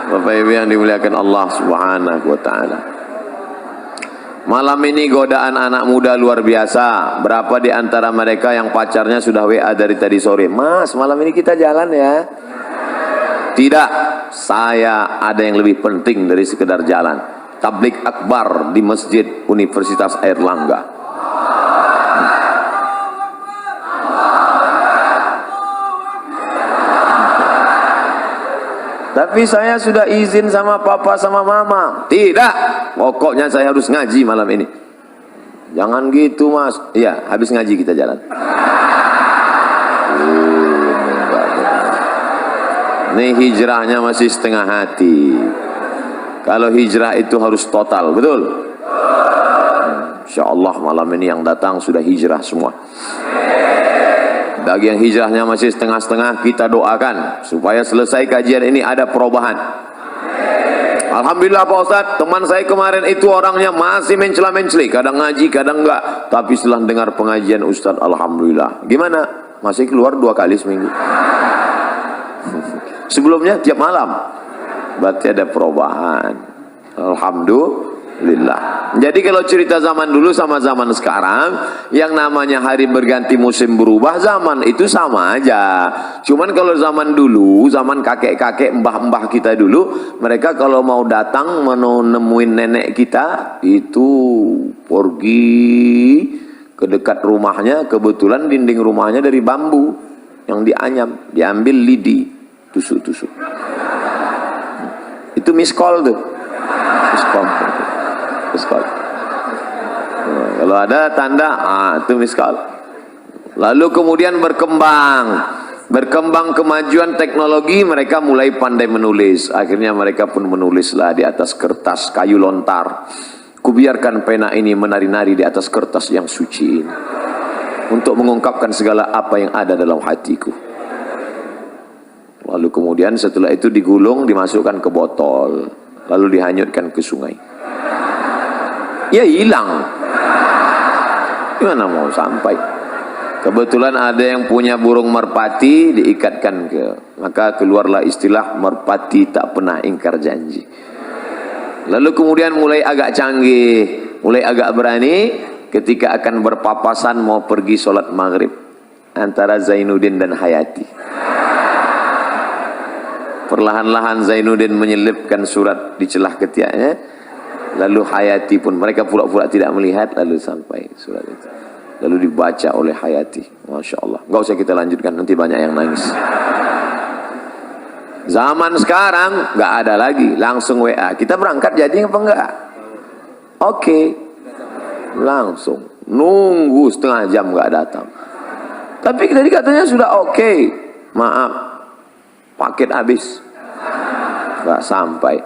Bapak Ibu yang dimuliakan Allah Subhanahu wa taala. Malam ini godaan anak muda luar biasa. Berapa di antara mereka yang pacarnya sudah WA dari tadi sore? Mas, malam ini kita jalan ya? Tidak, saya ada yang lebih penting dari sekedar jalan. Tablik akbar di Masjid Universitas Airlangga. Tapi saya sudah izin sama papa sama mama. Tidak, pokoknya saya harus ngaji malam ini. Jangan gitu mas. Iya, habis ngaji kita jalan. Ini hijrahnya masih setengah hati. Kalau hijrah itu harus total, betul? Insya Allah malam ini yang datang sudah hijrah semua. Bagi yang hijrahnya masih setengah-setengah, kita doakan supaya selesai kajian ini ada perubahan. Alhamdulillah Pak Ustadz, teman saya kemarin itu orangnya masih mencela-menceli, kadang ngaji, kadang enggak. Tapi setelah dengar pengajian Ustadz, alhamdulillah. Gimana? Masih keluar 2 kali seminggu. Sebelumnya tiap malam. Berarti ada perubahan. Alhamdulillah. Jadi kalau cerita zaman dulu sama zaman sekarang, yang namanya hari berganti musim berubah, zaman itu sama aja. Cuman kalau zaman dulu, zaman kakek-kakek, mbah-mbah kita dulu, mereka kalau mau datang menemuin nenek kita, itu pergi ke dekat rumahnya, kebetulan dinding rumahnya dari bambu yang dianyam, diambil lidi, tusuk-tusuk. Itu miskol tuh. Miskol. Kalau ada tanda, itu miskal. Lalu kemudian berkembang kemajuan teknologi, mereka mulai pandai menulis. Akhirnya mereka pun menulislah di atas kertas kayu lontar. Kubiarkan pena ini menari-nari di atas kertas yang suci ini, untuk mengungkapkan segala apa yang ada dalam hatiku. Lalu kemudian setelah itu digulung, dimasukkan ke botol, lalu dihanyutkan ke sungai. Ya hilang. Gimana mau sampai? Kebetulan ada yang punya burung merpati, diikatkan maka keluarlah istilah merpati tak pernah ingkar janji. Lalu kemudian mulai agak canggih, mulai agak berani ketika akan berpapasan mau pergi sholat maghrib antara Zainuddin dan Hayati. Perlahan-lahan Zainuddin menyelipkan surat di celah ketiaknya. Lalu Hayati pun, mereka pura-pura tidak melihat, lalu sampai surat itu. Lalu dibaca oleh Hayati. Masya Allah. Nggak usah kita lanjutkan, nanti banyak yang nangis. Zaman sekarang nggak ada lagi, langsung WA. Kita berangkat jadi apa enggak? Oke. Langsung. Nunggu setengah jam nggak datang. Tapi tadi katanya sudah oke. Maaf, paket habis. Nggak sampai.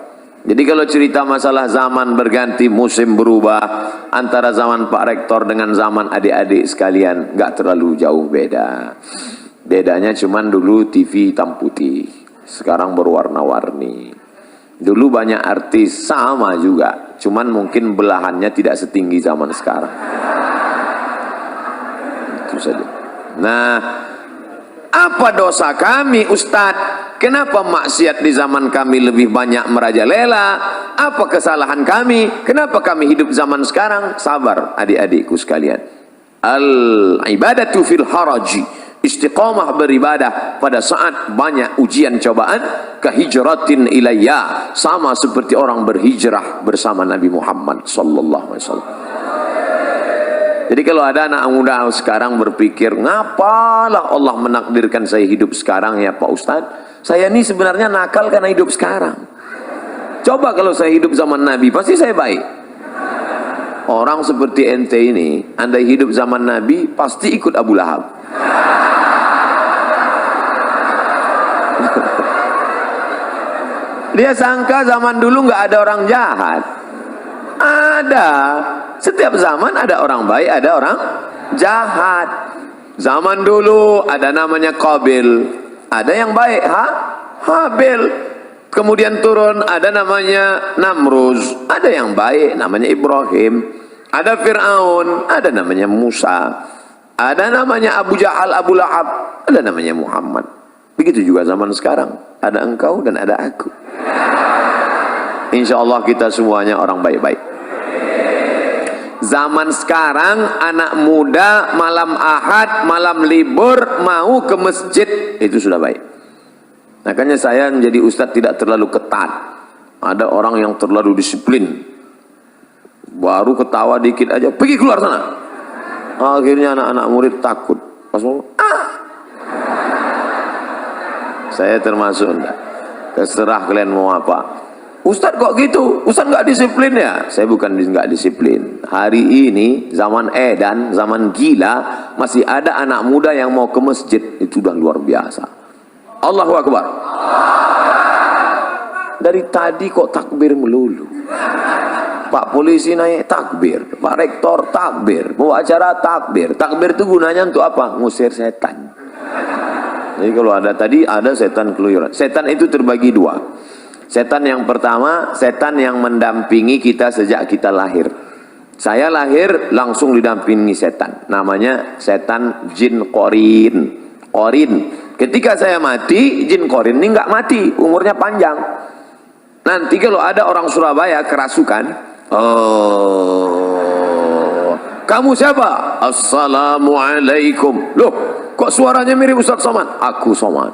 Jadi kalau cerita masalah zaman berganti, musim berubah, antara zaman Pak Rektor dengan zaman adik-adik sekalian, nggak terlalu jauh beda. Bedanya cuman dulu TV hitam putih, sekarang berwarna-warni. Dulu banyak artis sama juga, cuman mungkin belahannya tidak setinggi zaman sekarang. Itu saja. Nah, apa dosa kami Ustadz? Kenapa maksiat di zaman kami lebih banyak merajalela? Apa kesalahan kami? Kenapa kami hidup zaman sekarang? Sabar adik-adikku sekalian. Al-ibadatu fil haraji. Istiqamah beribadah pada saat banyak ujian cobaan. Kahijratin ilayya. Sama seperti orang berhijrah bersama Nabi Muhammad sallallahu alaihi wasallam. Jadi kalau ada anak muda sekarang berpikir, ngapalah Allah menakdirkan saya hidup sekarang ya Pak Ustadz? Saya ini sebenarnya nakal karena hidup sekarang. Coba kalau saya hidup zaman Nabi, pasti saya baik. Orang seperti ente ini, andai hidup zaman Nabi, pasti ikut Abu Lahab. Dia sangka zaman dulu nggak ada orang jahat. Ada. Setiap zaman ada orang baik, ada orang jahat. Zaman dulu ada namanya Qabil. Ada yang baik, Habil. Kemudian turun, ada namanya Namruz. Ada yang baik, namanya Ibrahim. Ada Fir'aun, ada namanya Musa. Ada namanya Abu Jahal, Abu Lahab. Ada namanya Muhammad. Begitu juga zaman sekarang. Ada engkau dan ada aku. Insya Allah kita semuanya orang baik-baik. Zaman sekarang anak muda malam Ahad, malam libur mau ke masjid, itu sudah baik. Makanya saya menjadi ustadz tidak terlalu ketat. Ada orang yang terlalu disiplin, baru ketawa dikit aja pergi keluar sana. Akhirnya anak-anak murid takut. Pas mau, saya termasuk enggak. Terserah kalian mau apa. Ustadz kok gitu? Ustadz nggak disiplin ya? Saya bukan nggak disiplin. Hari ini zaman edan, zaman gila, masih ada anak muda yang mau ke masjid. Itu udah luar biasa. Allahu Akbar. Dari tadi kok takbir melulu. Pak polisi naik takbir, Pak rektor takbir, mau acara takbir. Takbir itu gunanya untuk apa? Ngusir setan. Jadi kalau ada setan keluyuran. Setan itu terbagi dua. Setan yang pertama, setan yang mendampingi kita sejak kita lahir. Saya lahir langsung didampingi setan. Namanya setan jin korin. Korin. Ketika saya mati, jin korin ini nggak mati, umurnya panjang. Nanti kalau ada orang Surabaya kerasukan, oh, kamu siapa? Assalamualaikum. Loh, kok suaranya mirip Ustaz Somad? Aku Somad.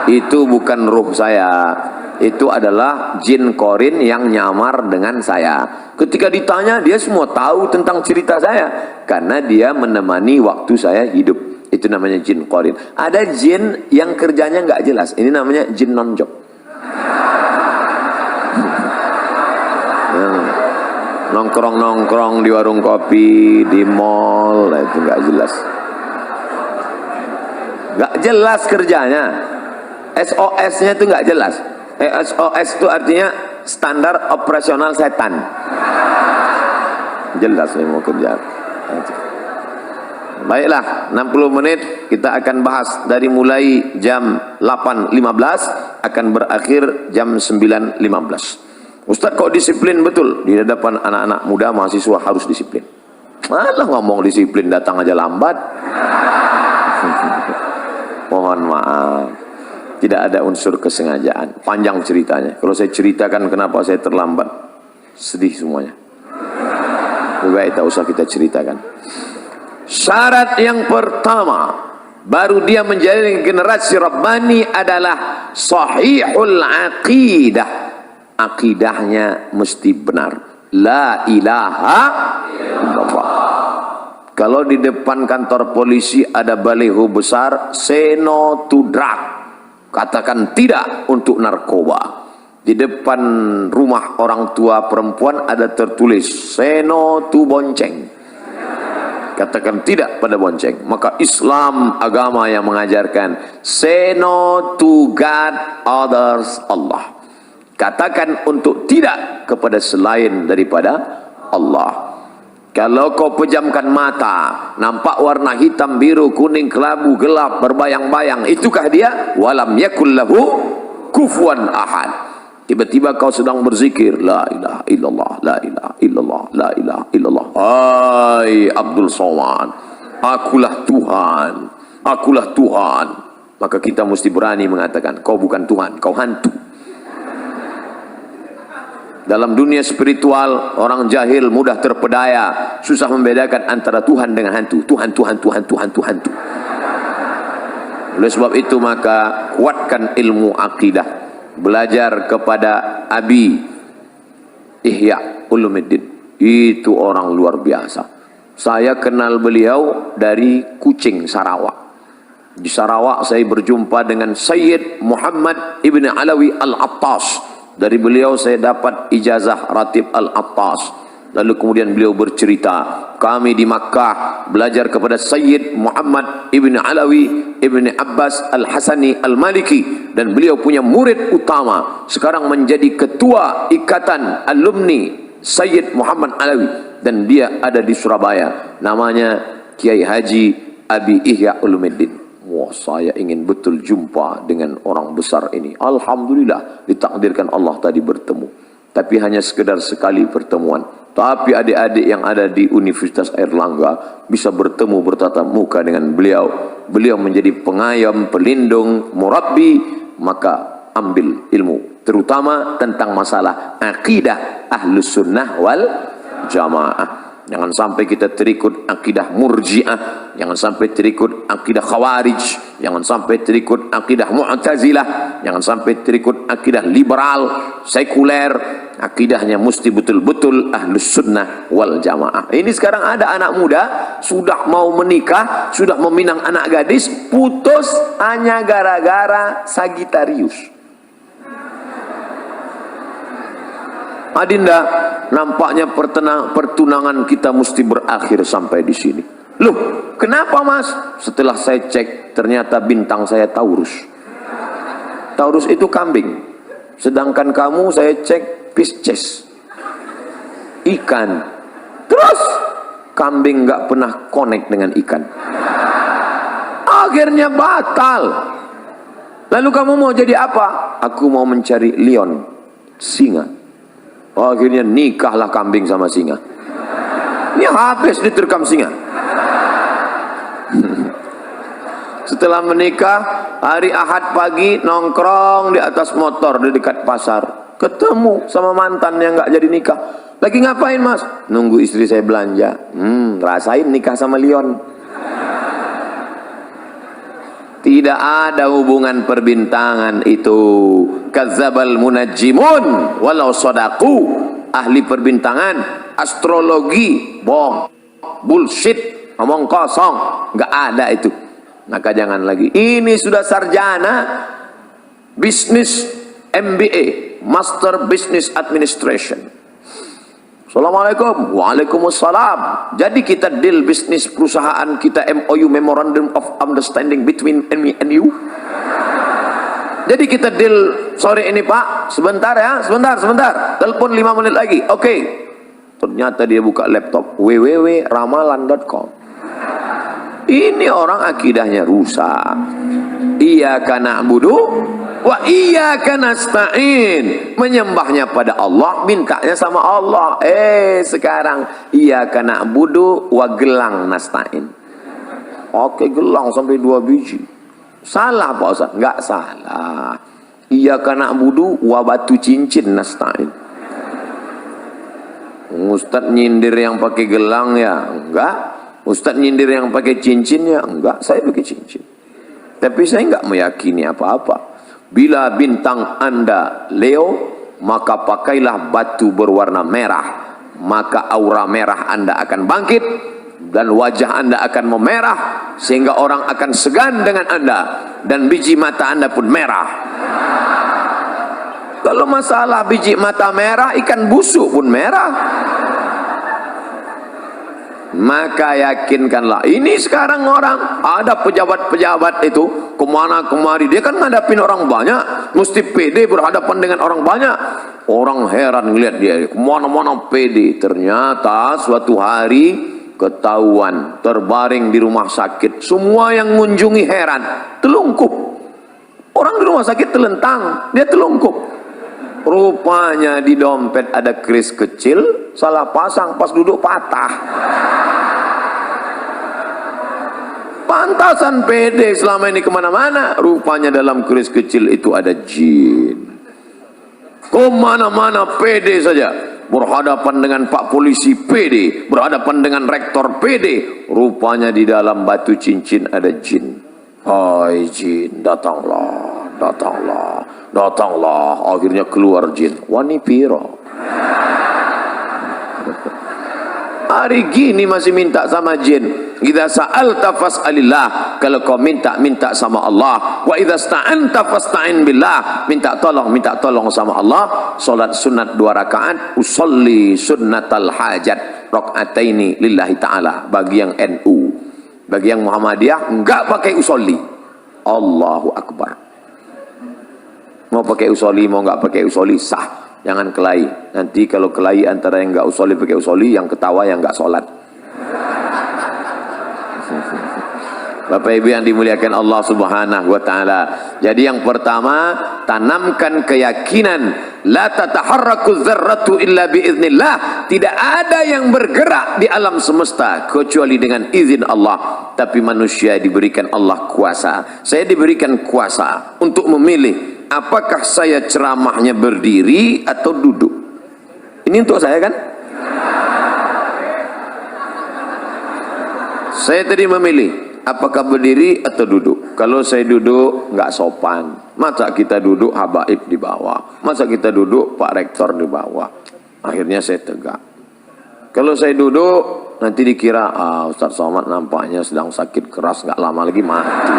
Itu bukan ruh saya. Itu adalah jin korin yang nyamar dengan saya. Ketika ditanya, dia semua tahu tentang cerita saya. Karena dia menemani waktu saya hidup. Itu namanya jin korin. Ada jin yang kerjanya nggak jelas. Ini namanya jin nonjok. Nongkrong-nongkrong di warung kopi, di mall, itu nggak jelas. Nggak jelas kerjanya. SOS-nya itu nggak jelas. SOS itu artinya standar operasional setan. Jelas saya mau kerja. Baiklah, 60 menit kita akan bahas dari mulai jam 8.15 akan berakhir jam 9.15. Ustaz kok disiplin betul? Di hadapan anak-anak muda mahasiswa harus disiplin. Malah ngomong disiplin datang aja lambat. Mohon maaf. Tidak ada unsur kesengajaan. Panjang ceritanya. Kalau saya ceritakan kenapa saya terlambat, sedih semuanya. Lebih baik tak usah kita ceritakan. Syarat yang pertama, baru dia menjadi generasi Rabbani adalah sahihul aqidah. Akidahnya mesti benar. La ilaha illallah. Kalau di depan kantor polisi ada baliho besar, say no to drug. Katakan tidak untuk narkoba. Di depan rumah orang tua perempuan ada tertulis, say no to bonceng. Katakan tidak pada bonceng. Maka Islam agama yang mengajarkan, say no to God, others, Allah. Katakan untuk tidak kepada selain daripada Allah. Kalau kau pejamkan mata, nampak warna hitam, biru, kuning, kelabu, gelap, berbayang-bayang, itukah dia? Walam yakul lahu kufuwan ahad. Tiba-tiba kau sedang berzikir, la ilaha illallah, la ilaha illallah, la ilaha illallah. Hai Abdul Somad, akulah Tuhan, akulah Tuhan. Maka kita mesti berani mengatakan, kau bukan Tuhan, kau hantu. Dalam dunia spiritual, orang jahil mudah terpedaya, susah membedakan antara Tuhan dengan hantu. Tuhan, Tuhan, Tuhan, Tuhan, Tuhan, Tuhan. Oleh sebab itu maka kuatkan ilmu akidah. Belajar kepada Abi Ihya Ulumuddin. Itu orang luar biasa. Saya kenal beliau dari Kucing, Sarawak. Di Sarawak saya berjumpa dengan Sayyid Muhammad Ibn Alawi Al-Attas. Dari beliau saya dapat ijazah Ratib Al-Attas. Lalu kemudian beliau bercerita, kami di Makkah belajar kepada Sayyid Muhammad Ibn Alawi Ibn Abbas Al-Hasani Al-Maliki. Dan beliau punya murid utama, sekarang menjadi ketua ikatan alumni Sayyid Muhammad Alawi. Dan dia ada di Surabaya, namanya Kiai Haji Abi Ihya Ulumuddin. Wah, saya ingin betul jumpa dengan orang besar ini. Alhamdulillah ditakdirkan Allah tadi bertemu. Tapi hanya sekedar sekali pertemuan. Tapi adik-adik yang ada di Universitas Airlangga bisa bertemu bertatap muka dengan beliau. Beliau menjadi pengayom, pelindung, murabbi. Maka ambil ilmu terutama tentang masalah akidah Ahlus Sunnah wal Jamaah. Jangan sampai kita terikut akidah Murji'ah, jangan sampai terikut akidah Khawarij, jangan sampai terikut akidah Mu'tazilah, jangan sampai terikut akidah liberal, sekuler. Akidahnya mesti betul-betul Ahlus Sunnah wal Jamaah. Ini sekarang ada anak muda sudah mau menikah, sudah meminang anak gadis, putus hanya gara-gara Sagitarius. Adinda, nampaknya pertunangan kita mesti berakhir sampai di sini. Loh, kenapa mas? Setelah saya cek, ternyata bintang saya Taurus. Taurus itu kambing. Sedangkan kamu saya cek Pisces, ikan. Terus kambing nggak pernah connect dengan ikan. Akhirnya batal. Lalu kamu mau jadi apa? Aku mau mencari Lion, singa. Akhirnya nikahlah kambing sama singa. Ini habis diterkam singa. Setelah menikah, hari Ahad pagi nongkrong di atas motor di dekat pasar. Ketemu sama mantan yang nggak jadi nikah. Lagi ngapain mas? Nunggu istri saya belanja. Rasain nikah sama Lion. Tidak ada hubungan perbintangan itu. Kadzabal munajjimun walau sadaku. Ahli perbintangan, astrologi, bohong, bullshit, ngomong kosong, nggak ada itu. Maka jangan lagi. Ini sudah sarjana bisnis MBA, Master Business Administration. Assalamualaikum. Waalaikumsalam. Jadi kita deal bisnis perusahaan kita, MOU, Memorandum of Understanding between me and you. Jadi kita deal sore ini pak, sebentar ya, sebentar. Telepon 5 menit lagi. Oke. Ternyata dia buka laptop www.ramalan.com. Ini orang akidahnya rusak. Iyyaka na'budu wa iyyaka nasta'in. Menyembahnya pada Allah, mintanya sama Allah. Sekarang iyyaka na'budu wa gelang nasta'in. Oke, gelang sampai 2 biji. Salah Pak Ustaz? Enggak salah. Iyyaka na'budu wa batu cincin nasta'in. Ustaz nyindir yang pakai gelang ya? Enggak. Ustaz nyindir yang pakai cincin ya? Enggak, saya pakai cincin. Tapi saya enggak meyakini apa-apa. Bila bintang Anda Leo, maka pakailah batu berwarna merah. Maka aura merah Anda akan bangkit dan wajah Anda akan memerah sehingga orang akan segan dengan Anda dan biji mata Anda pun merah. Kalau masalah biji mata merah, ikan busuk pun merah. Maka yakinkanlah. Ini sekarang orang ada pejabat-pejabat itu kemana kemari, dia kan ngadapin orang banyak, mesti pede berhadapan dengan orang banyak. Orang heran ngeliat dia kemana-mana pede. Ternyata suatu hari ketahuan terbaring di rumah sakit. Semua yang mengunjungi heran, telungkup. Orang di rumah sakit telentang, dia telungkup. Rupanya di dompet ada kris kecil, salah pasang, pas duduk patah. Pantasan pede selama ini kemana-mana. Rupanya dalam kris kecil itu ada jin. Kemana-mana pede saja. Berhadapan dengan Pak Polisi pede, berhadapan dengan Rektor pede. Rupanya di dalam batu cincin ada jin. Hai jin, datanglah, datanglah, datanglah. Akhirnya keluar jin. Wani piro. Hari gini masih minta sama jin. Idza sa'alta fas'alillah. Kalau kau minta sama Allah. Wa idza sta'anta fasta'in billah. Minta tolong sama Allah. Salat sunat 2 rakaat, usolli sunnatal hajat rakaataini lillahi ta'ala. Bagi yang NU, bagi yang Muhammadiyah enggak pakai usolli. Allahu Akbar. Mau pakai usolli mau enggak pakai usolli sah. Jangan kelahi. Nanti kalau kelahi antara yang enggak usolli pakai usolli, yang ketawa yang enggak sholat. Bapak Ibu yang dimuliakan Allah Subhanahu wa taala. Jadi yang pertama, tanamkan keyakinan la tataharraku dzarratu illa biiznillah. Tidak ada yang bergerak di alam semesta kecuali dengan izin Allah. Tapi manusia diberikan Allah kuasa. Saya diberikan kuasa untuk memilih apakah saya ceramahnya berdiri atau duduk? Ini untuk saya kan? Saya tadi memilih apakah berdiri atau duduk. Kalau saya duduk nggak sopan. Masa kita duduk habaib di bawah, masa kita duduk Pak Rektor di bawah. Akhirnya saya tegak. Kalau saya duduk nanti dikira Ustaz Somad nampaknya sedang sakit keras, nggak lama lagi mati.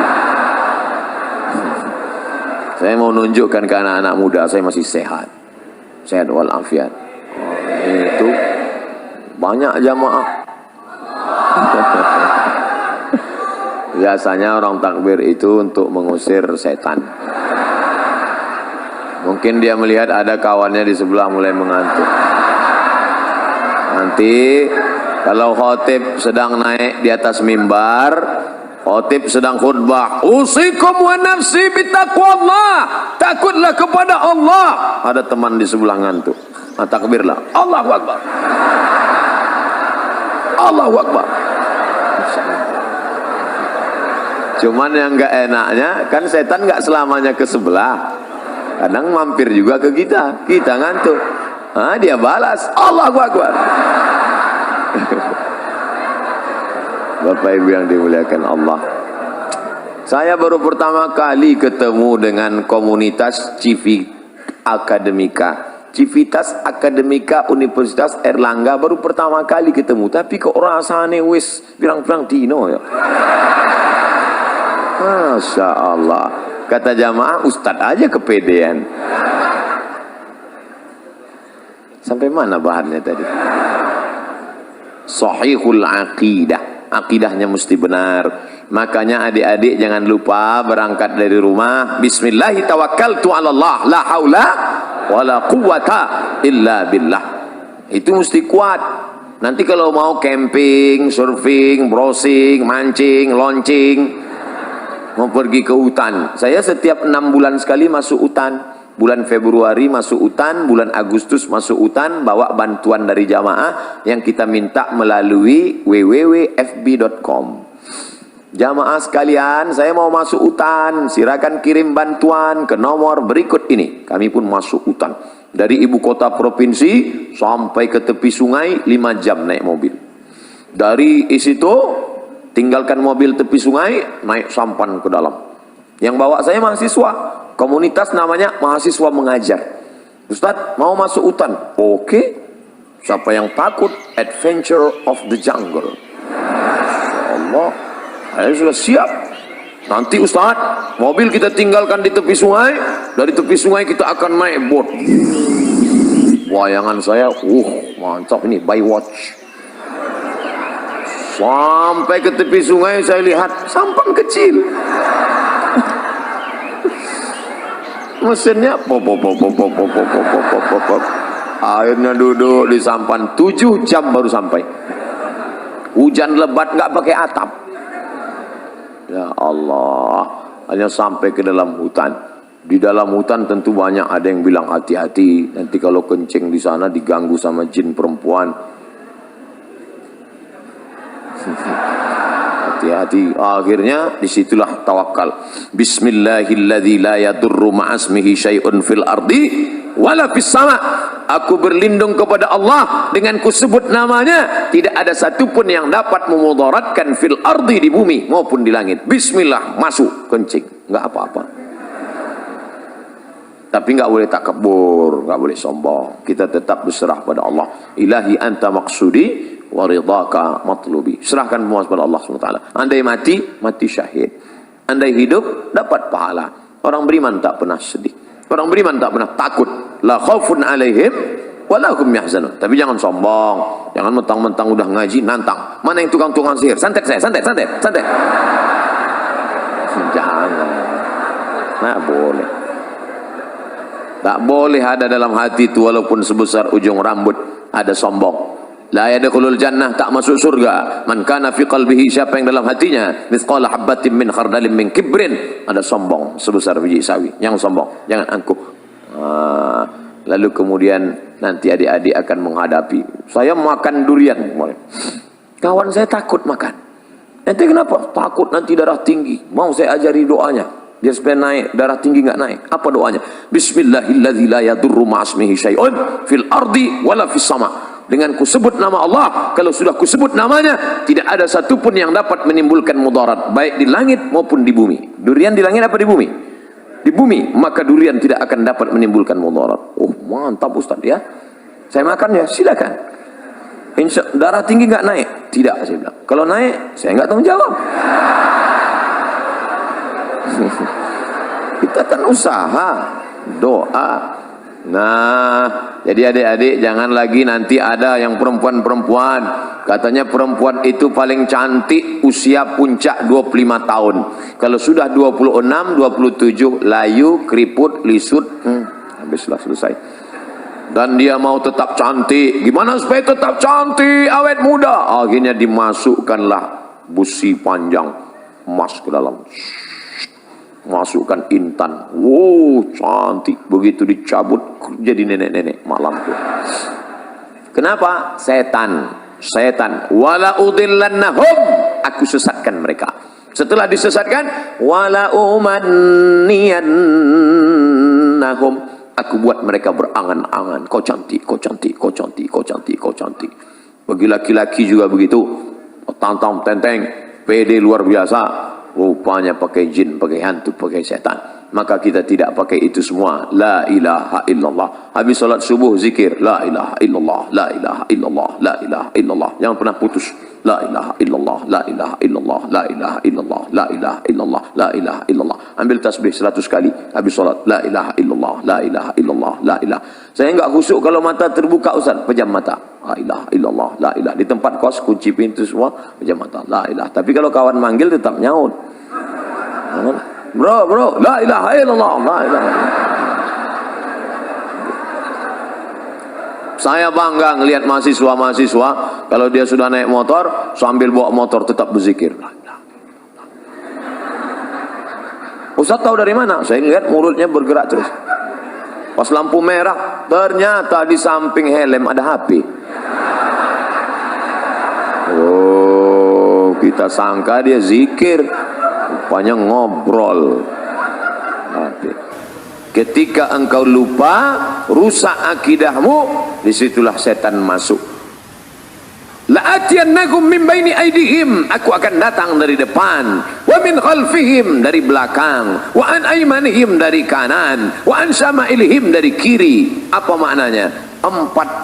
Saya mau nunjukkan ke anak-anak muda saya masih sehat walafiat. Itu banyak jamaah. Biasanya orang takbir itu untuk mengusir setan. Mungkin dia melihat ada kawannya di sebelah mulai mengantuk. Nanti kalau khotib sedang naik di atas mimbar, khotib sedang khutbah, usikum wa nafsi bitaqwallah, takutlah kepada Allah. Ada teman di sebelah ngantuk. Takbirlah, Allahu Akbar, Allahu Akbar. Cuman yang enggak enaknya kan setan enggak selamanya ke sebelah, kadang mampir juga ke kita. Kita ngantuk, dia balas Allahu Akbar. Bapak Ibu yang dimuliakan Allah, saya baru pertama kali ketemu dengan komunitas Civitas Akademika Universitas Erlangga, baru pertama kali ketemu. Tapi kok rasanya wis pirang-pirang dino ya. Masya Allah. Kata jamaah, Ustadz aja kepedean. Sampai mana bahannya tadi? Sahihul aqidah. Akidahnya mesti benar. Makanya adik-adik jangan lupa berangkat dari rumah, bismillahi tawakkaltu ala Allah, la haula wala quwata illa billah. Itu mesti kuat. Nanti kalau mau camping, surfing, browsing, mancing, launching, mau pergi ke hutan, saya setiap 6 bulan sekali masuk hutan. Bulan Februari masuk hutan, bulan Agustus masuk hutan, bawa bantuan dari jamaah yang kita minta melalui www.fb.com. Jamaah sekalian, saya mau masuk hutan, silakan kirim bantuan ke nomor berikut ini. Kami pun masuk hutan. Dari ibu kota provinsi sampai ke tepi sungai 5 jam naik mobil. Dari situ tinggalkan mobil tepi sungai, naik sampan ke dalam. Yang bawa saya mahasiswa, komunitas namanya Mahasiswa Mengajar. Ustadz mau masuk hutan? Oke. Siapa yang takut? Adventure of the Jungle. Allah, saya sudah siap. Nanti Ustadz, mobil kita tinggalkan di tepi sungai, dari tepi sungai kita akan naik boat. Wayangan saya, mantap ini, by watch. Sampai ke tepi sungai saya lihat sampan kecil. Mesinnya pop. Akhirnya duduk di sampan 7 jam baru sampai. Hujan lebat nggak pakai atap. Ya Allah, hanya sampai ke dalam hutan. Di dalam hutan tentu banyak ada yang bilang hati-hati, nanti kalau kencing di sana diganggu sama jin perempuan. Hati-hati. Akhirnya disitulah tawakal. Bismillahilladzi la yadurru ma'asmihi syai'un fil ardi wala fis sama. Aku berlindung kepada Allah dengan kusebut namanya, tidak ada satupun yang dapat memudaratkan fil ardi, di bumi maupun di langit. Bismillah, masuk kencing, nggak apa-apa. Tapi nggak boleh takabur, nggak boleh sombong. Kita tetap berserah pada Allah. Ilahi anta maksudi wa ridhaka matlubi. Serahkan semua kepada Allah SWT. Andai mati, mati syahid. Andai hidup, dapat pahala. Orang beriman tak pernah sedih. Orang beriman tak pernah takut. La khaufun alaihim wa lahum yahzanun. Tapi jangan sombong. Jangan mentang-mentang udah ngaji nantang. Mana yang tukang-tukang sihir? Santet saya, santet. Jangan. Nah, boleh. Tak boleh ada dalam hati itu walaupun sebesar ujung rambut ada sombong. La yadkhulul jannah, tak masuk surga. Man kana fi qalbihi, siapa yang dalam hatinya mithqala habatin min khardalin min kibrin, ada sombong sebesar biji sawi. Yang sombong, jangan angkuh. Lalu kemudian nanti adik-adik akan menghadapi, saya makan durian, kawan saya takut makan. Nanti kenapa? Takut nanti darah tinggi. Mau saya ajari doanya. Dia supaya naik, darah tinggi nggak naik. Apa doanya? Bismillahilladzi la yadurru ma'asmihi syai'un fil ardi wala fis sama. Dengan kusebut nama Allah, kalau sudah kusebut namanya, tidak ada satupun yang dapat menimbulkan mudarat, baik di langit maupun di bumi. Durian di langit apa di bumi? Di bumi, maka durian tidak akan dapat menimbulkan mudarat. Oh, mantap Ustaz ya. Saya makan ya, silakan. Darah tinggi nggak naik? Tidak, saya bilang. Kalau naik, saya nggak tanggung jawab. Kita kan usaha, doa. Nah, jadi adik-adik jangan lagi nanti ada yang perempuan-perempuan katanya perempuan itu paling cantik usia puncak 25 tahun. Kalau sudah 26, 27 layu, keriput, lisut, habislah selesai. Dan dia mau tetap cantik. Gimana supaya tetap cantik, awet muda? Akhirnya dimasukkanlah busi panjang emas ke dalam. Masukkan intan. Wow, cantik. Begitu dicabut jadi nenek-nenek malam itu. Kenapa? Setan. Wala udillannahum, aku sesatkan mereka. Setelah disesatkan, wala umanniyannahum, aku buat mereka berangan-angan. Kau cantik, kau cantik, kau cantik, kau cantik, kau cantik. Bagi laki-laki juga begitu. Tantang tenteng, pede luar biasa. Rupanya pakai jin, pakai hantu, pakai setan. Maka kita tidak pakai itu semua. La ilaha illallah. Habis salat subuh zikir. La ilaha illallah, la ilaha illallah, la ilaha illallah. Jangan pernah putus. La ilaha illallah, la ilaha illallah, la ilaha illallah, la ilaha illallah, la ilaha illallah. Ambil tasbih 100 kali. Habis salat. La ilaha illallah, la ilaha illallah, la ilaha. Saya enggak khusyuk kalau mata terbuka Ustaz. Pejam mata. La ilaha illallah, la ilaha. Di tempat kos kunci pintu semua, pejam mata. La ilaha. Tapi kalau kawan manggil tetap nyaut. Bro, la ilaha illallah, la ilaha. Saya bangga ngelihat mahasiswa-mahasiswa kalau dia sudah naik motor, sambil bawa motor tetap berzikir. Ustaz tahu dari mana? Saya lihat mulutnya bergerak terus. Pas lampu merah, ternyata di samping helm ada HP. Oh, kita sangka dia zikir, rupanya ngobrol. Ketika engkau lupa, rusak akidahmu, disitulah setan masuk. La'atiyannakum min baini aydihim, aku akan datang dari depan, wa min khalfihim, dari belakang, wa an aymanihim, dari kanan, wa an syama'ilihim, dari kiri. Apa maknanya? 4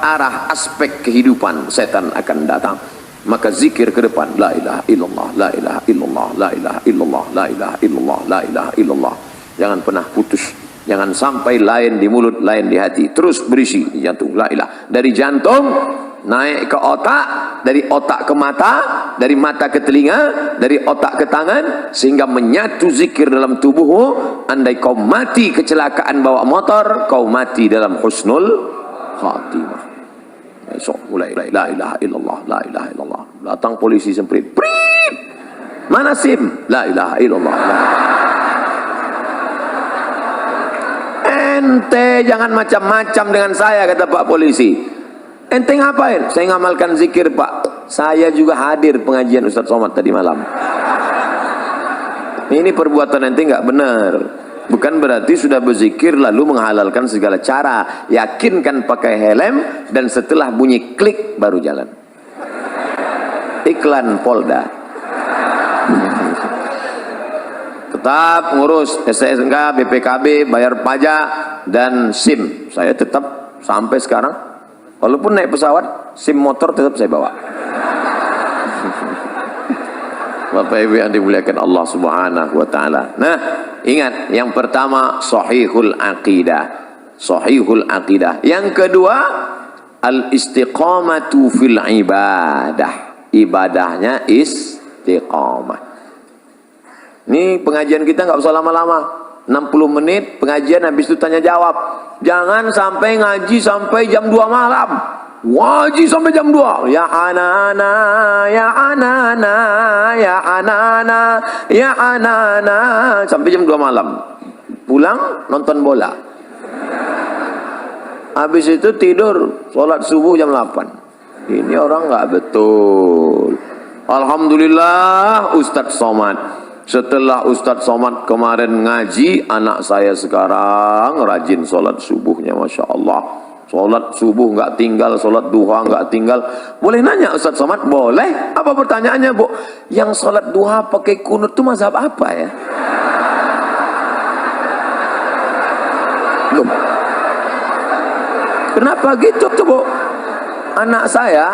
arah aspek kehidupan setan akan datang. Maka zikir ke depan, la ilaha illallah, la ilaha illallah, la ilaha illallah, la ilaha illallah, la ilaha illallah. Jangan pernah putus. Jangan sampai lain di mulut, lain di hati. Terus berisi di jantung. La ilaha. Dari jantung naik ke otak, dari otak ke mata, dari mata ke telinga, dari otak ke tangan, sehingga menyatu zikir dalam tubuhmu. Andai kau mati kecelakaan bawa motor, kau mati dalam husnul khatimah. Esok mulai la ilaha illallah, la ilaha illallah. Datang polisi semprit. Prit. Mana SIM? La ilaha illallah. Ente jangan macam-macam dengan saya, kata Pak Polisi. Ente ngapain? Saya ngamalkan zikir Pak. Saya juga hadir pengajian Ustaz Somad tadi malam. Ini perbuatan ente nggak benar. Bukan berarti sudah berzikir lalu menghalalkan segala cara. Yakinkan pakai helm, dan setelah bunyi klik baru jalan. Iklan Polda. Tetap ngurus SSNK, BPKB, bayar pajak, dan SIM. Saya tetap sampai sekarang, walaupun naik pesawat, SIM motor tetap saya bawa. Bapak Ibu yang dimuliakan Allah Subhanahu wa taala. Nah, ingat, yang pertama sahihul aqidah. Sahihul aqidah. Yang kedua, al-istiqamatu fil ibadah. Ibadahnya istiqamah. Ini pengajian kita nggak usah lama-lama, 60 menit pengajian, habis itu tanya jawab. Jangan sampai ngaji sampai jam 2 malam. Ngaji sampai jam 2. Ya anana, ya anana, ya anana, ya anana, sampai jam 2 malam. Pulang nonton bola. Habis itu tidur, sholat subuh jam 8. Ini orang nggak betul. Alhamdulillah Ustaz Somad Setelah Ustadz Somad kemarin ngaji, anak saya sekarang rajin sholat subuhnya, Masya Allah. Sholat subuh nggak tinggal, sholat duha nggak tinggal. Boleh nanya Ustadz Somad? Boleh. Apa pertanyaannya, Bu? Yang sholat duha pakai kunut itu mazhab apa ya? Loh, kenapa gitu tuh, Bu? Anak saya,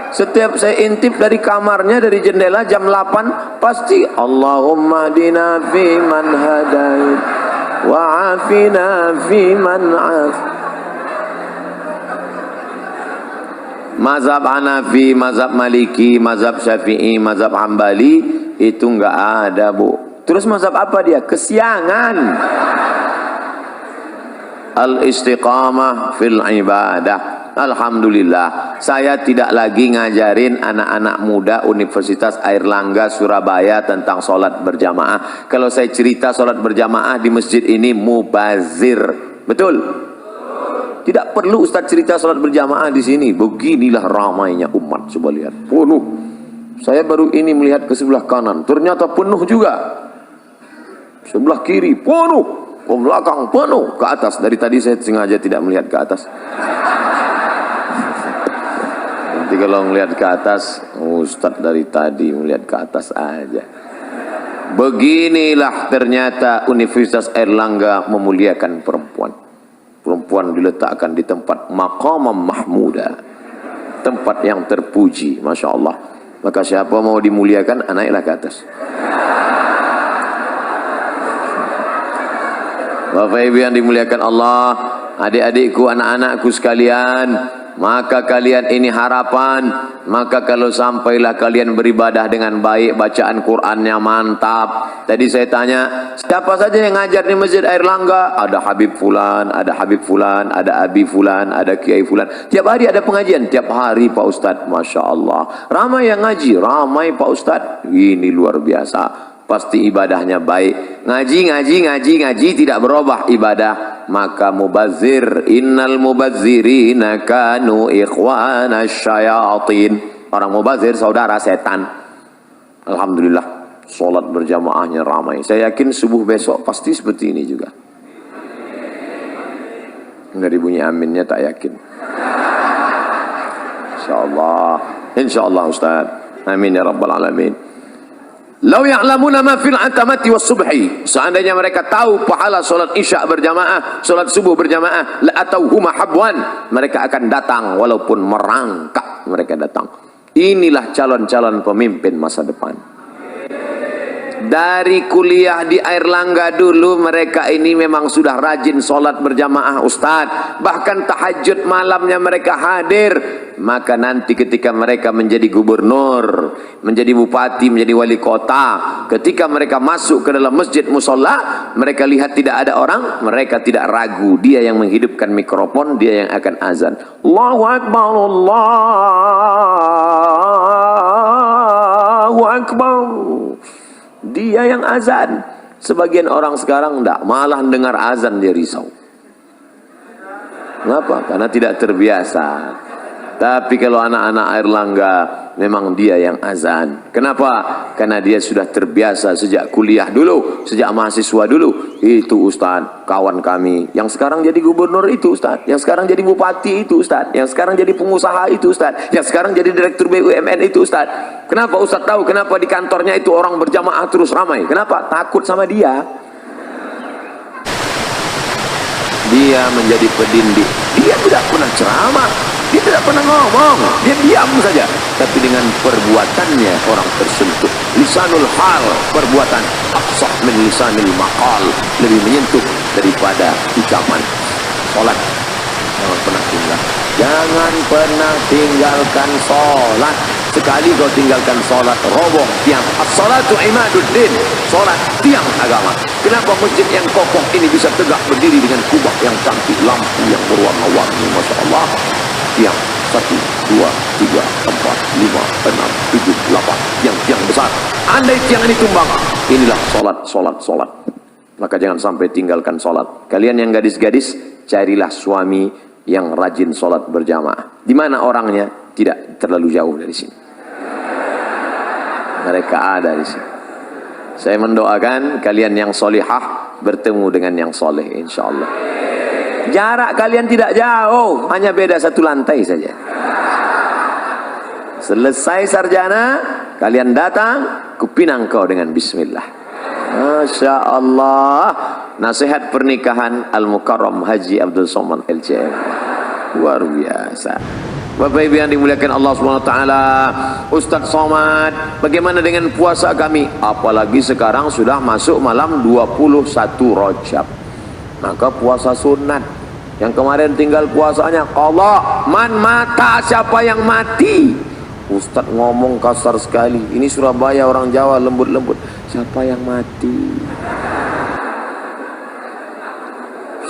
setiap saya intip dari kamarnya, dari jendela jam 8, pasti Allahumma dina fi man hadait wa afina fi man af. Mazhab Hanafi, mazhab Maliki, mazhab Syafi'i, mazhab Hambali itu enggak ada, Bu. Terus mazhab apa dia? Kesiangan. Al-istiqamah fil ibadah. Alhamdulillah, saya tidak lagi ngajarin anak-anak muda Universitas Airlangga Surabaya tentang sholat berjamaah. Kalau saya cerita sholat berjamaah di masjid ini mubazir, betul? Tidak perlu Ustaz cerita sholat berjamaah di sini. Beginilah ramainya umat, coba lihat, penuh. Saya baru ini melihat ke sebelah kanan, ternyata penuh juga. Sebelah kiri penuh, ke belakang penuh, ke atas. Dari tadi saya sengaja tidak melihat ke atas. Nanti kalau melihat ke atas, Ustadz dari tadi melihat ke atas aja. Beginilah ternyata Universitas Airlangga memuliakan perempuan. Perempuan diletakkan di tempat maqamam mahmuda, tempat yang terpuji, Masya Allah. Maka siapa mau dimuliakan, naiklah ke atas. Bapak Ibu yang dimuliakan Allah, adik-adikku, anak-anakku sekalian, maka kalian ini harapan. Maka kalau sampailah kalian beribadah dengan baik, bacaan Qur'annya mantap. Tadi saya tanya, siapa saja yang ngajar di Masjid Airlangga? Ada Habib Fulan, ada Habib Fulan, ada Abi Fulan, ada Kiai Fulan. Tiap hari ada pengajian, tiap hari Pak Ustadz. Masya Allah, ramai yang ngaji, ramai Pak Ustadz. Ini luar biasa. Pasti ibadahnya baik. Ngaji tidak berubah ibadah, maka mubazir. Innal mubazzirina kanu ikhwana syayatin. Orang mubazir saudara setan. Alhamdulillah, sholat berjamaahnya ramai. Saya yakin subuh besok pasti seperti ini juga. Dari bunyi aminnya tak yakin. Insyaallah Ustaz. Amin ya rabbal alamin. Lau ya'lamuna ma fil atamati was subhi. Seandainya mereka tahu pahala solat isya berjamaah, solat subuh berjamaah, la atauhuma habwan, mereka akan datang walaupun merangkak, mereka datang. Inilah calon-calon pemimpin masa depan. Dari kuliah di Airlangga dulu, mereka ini memang sudah rajin sholat berjamaah Ustadz. Bahkan tahajud malamnya mereka hadir. Maka nanti ketika mereka menjadi gubernur, menjadi bupati, menjadi wali kota, ketika mereka masuk ke dalam masjid musola, mereka lihat tidak ada orang, mereka tidak ragu. Dia yang menghidupkan mikrofon, dia yang akan azan. Allahu Akbar, Allahu Akbar. Dia yang azan. Sebagian orang sekarang enggak, malah dengar azan dia risau. Kenapa? Karena tidak terbiasa. Tapi kalau anak-anak Airlangga, memang dia yang azan. Kenapa? Karena dia sudah terbiasa sejak kuliah dulu, sejak mahasiswa dulu. Itu Ustadz, kawan kami. Yang sekarang jadi gubernur itu Ustadz. Yang sekarang jadi bupati itu Ustadz. Yang sekarang jadi pengusaha itu Ustadz. Yang sekarang jadi direktur BUMN itu Ustadz. Kenapa Ustadz tahu? Kenapa di kantornya itu orang berjamaah terus ramai? Kenapa? Takut sama dia. Dia menjadi pendinding. Dia tidak pernah ceramah. Dia tidak pernah ngomong, dia diam saja. Tapi dengan perbuatannya orang tersentuh. Lisanul hal, perbuatan. Afsah min lisanil maqal, lebih menyentuh daripada ucapan. Sholat, jangan pernah tinggal. Jangan pernah tinggalkan sholat. Sekali kau tinggalkan sholat, roboh tiang. As-salatu imaduddin. Sholat tiang agama. Kenapa masjid yang kokoh ini bisa tegak berdiri dengan kubah yang cantik, lampu yang berwarna-warni, Masya Allah. Tiang 1, 2, 3, 4, 5, 6, 7, 8 tiang-tiang besar. Andai tiang ini tumbang, inilah sholat. Maka jangan sampai tinggalkan sholat. Kalian yang gadis-gadis, carilah suami yang rajin sholat berjamaah. Di mana orangnya? Tidak terlalu jauh dari sini. Mereka ada di sini. Saya mendoakan kalian yang solihah bertemu dengan yang soleh, insya Allah. Jarak kalian tidak jauh, hanya beda satu lantai saja. Selesai sarjana, kalian datang, kupinang kau dengan bismillah. Masya Allah. Nasihat pernikahan Al-Mukarram Haji Abdul Somad LCM. Luar biasa. Bapak Ibu yang dimuliakan Allah SWT, Ustadz Somad, bagaimana dengan puasa kami? Apalagi sekarang sudah masuk malam 21 Rajab. Maka puasa sunat. Yang kemarin tinggal puasanya qadha. Man mata, siapa yang mati? Ustadz ngomong kasar sekali. Ini Surabaya, orang Jawa lembut-lembut. Siapa yang mati?